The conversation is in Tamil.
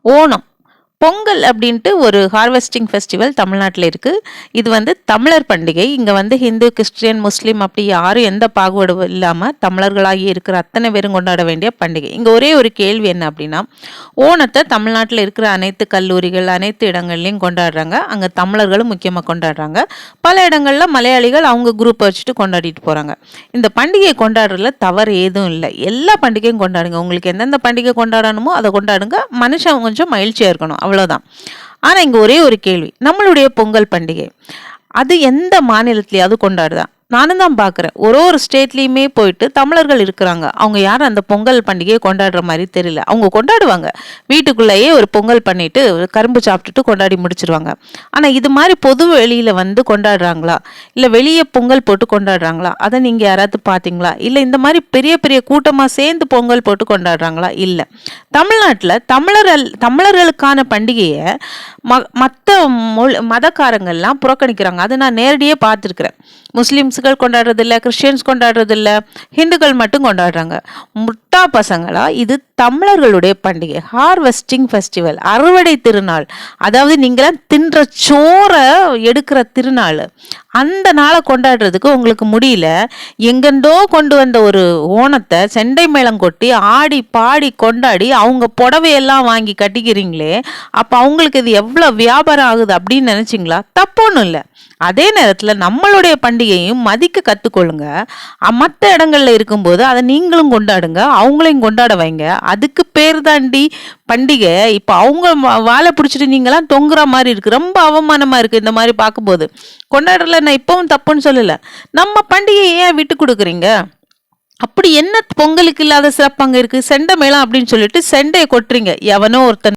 ஓணம், பொங்கல் அப்படின்ட்டு ஒரு ஹார்வெஸ்டிங் ஃபெஸ்டிவல் தமிழ்நாட்டில் இருக்குது. இது வந்து தமிழர் பண்டிகை. இங்கே வந்து ஹிந்து, கிறிஸ்டியன், முஸ்லீம் அப்படி யாரும் எந்த பாகுபாடும் இல்லாமல் தமிழர்களாகி இருக்கிற அத்தனை பேரும் கொண்டாட வேண்டிய பண்டிகை. இங்கே ஒரே ஒரு கேள்வி என்ன அப்படின்னா, ஓணத்தை தமிழ்நாட்டில் இருக்கிற அனைத்து கல்லூரிகள், அனைத்து இடங்கள்லையும் கொண்டாடுறாங்க. அங்கே தமிழர்களும் முக்கியமாக கொண்டாடுறாங்க. பல இடங்களில் மலையாளிகள் அவங்க குரூப்பை வச்சுட்டு கொண்டாடிட்டு போகிறாங்க. இந்த பண்டிகையை கொண்டாடுறதுல தவறு எதுவும் இல்லை. எல்லா பண்டிகையும் கொண்டாடுங்க. உங்களுக்கு எந்தெந்த பண்டிகை கொண்டாடணுமோ அதை கொண்டாடுங்க. மனுஷன் கொஞ்சம் மகிழ்ச்சியாக இருக்கணும், அவ்வளோதான். ஆனால் இங்கே ஒரே ஒரு கேள்வி, நம்மளுடைய பொங்கல் பண்டிகை அது எந்த மாநிலத்திலேயாவது கொண்டாடுதா? நானும் தான் பார்க்குறேன். ஒரு ஸ்டேட்லேயுமே போயிட்டு தமிழர்கள் இருக்கிறாங்க, அவங்க யாரும் அந்த பொங்கல் பண்டிகையை கொண்டாடுற மாதிரி தெரியல. அவங்க கொண்டாடுவாங்க, வீட்டுக்குள்ளேயே ஒரு பொங்கல் பண்ணிட்டு கரும்பு சாப்பிட்டுட்டு கொண்டாடி முடிச்சிருவாங்க. ஆனால் இது மாதிரி பொது வெளியில் வந்து கொண்டாடுறாங்களா, இல்லை வெளியே பொங்கல் போட்டு கொண்டாடுறாங்களா, அதை நீங்கள் யாராவது பார்த்தீங்களா? இல்லை இந்த மாதிரி பெரிய பெரிய கூட்டமாக சேர்ந்து பொங்கல் போட்டு கொண்டாடுறாங்களா? இல்லை. தமிழ்நாட்டில் தமிழர்களுக்கான பண்டிகையை மற்ற மதக்காரங்கள்லாம் புறக்கணிக்கிறாங்க. அதை நான் நேரடியாக பார்த்துருக்குறேன். முஸ்லீம்ஸுகள் கொண்டாடுறதில்ல, கிறிஸ்டியன்ஸ் கொண்டாடுறதில்ல, ஹிந்துக்கள் மட்டும் கொண்டாடுறாங்க. முட்டா பசங்களா, இது தமிழர்களுடைய பண்டிகை, ஹார்வெஸ்டிங் ஃபெஸ்டிவல், அறுவடை திருநாள். அதாவது நீங்களாம் தின்ற சோறை எடுக்கிற திருநாள். அந்த நாளை கொண்டாடுறதுக்கு உங்களுக்கு முடியல. எங்கெண்டோ கொண்டு வந்த ஒரு ஓணத்தை செண்டை மேளம் கொட்டி ஆடி பாடி கொண்டாடி அவங்க புடவையெல்லாம் வாங்கி கட்டிக்கிறீங்களே, அப்போ அவங்களுக்கு இது எவ்வளோ வியாபாரம் ஆகுது அப்படின்னு நினச்சிங்களா? தப்பு ஒன்றும் இல்லை. அதே நேரத்தில் நம்மளுடைய பண்டிகையும் மதிக்க கற்றுக்கொள்ளுங்க. மற்ற இடங்கள்ல இருக்கும்போது அதை நீங்களும் கொண்டாடுங்க, அவங்களையும் கொண்டாட வைங்க. அதுக்கு பேர் தாண்டி பண்டிகை. இப்போ அவங்க வாழை பிடிச்சிட்டு நீங்களாம் தொங்குற மாதிரி இருக்கு, ரொம்ப அவமானமாக இருக்குது. இந்த மாதிரி பார்க்கும்போது கொண்டாடுறல நான் இப்பவும் தப்புன்னு சொல்லலை. நம்ம பண்டிகையை ஏன் விட்டு கொடுக்குறீங்க? அப்படி என்ன பொங்கலுக்கு இல்லாத சிறப்பாங்க இருக்குது? செண்டை மேளம் அப்படின்னு சொல்லிட்டு செண்டையை கொட்டுறீங்க. எவனோ ஒருத்தன்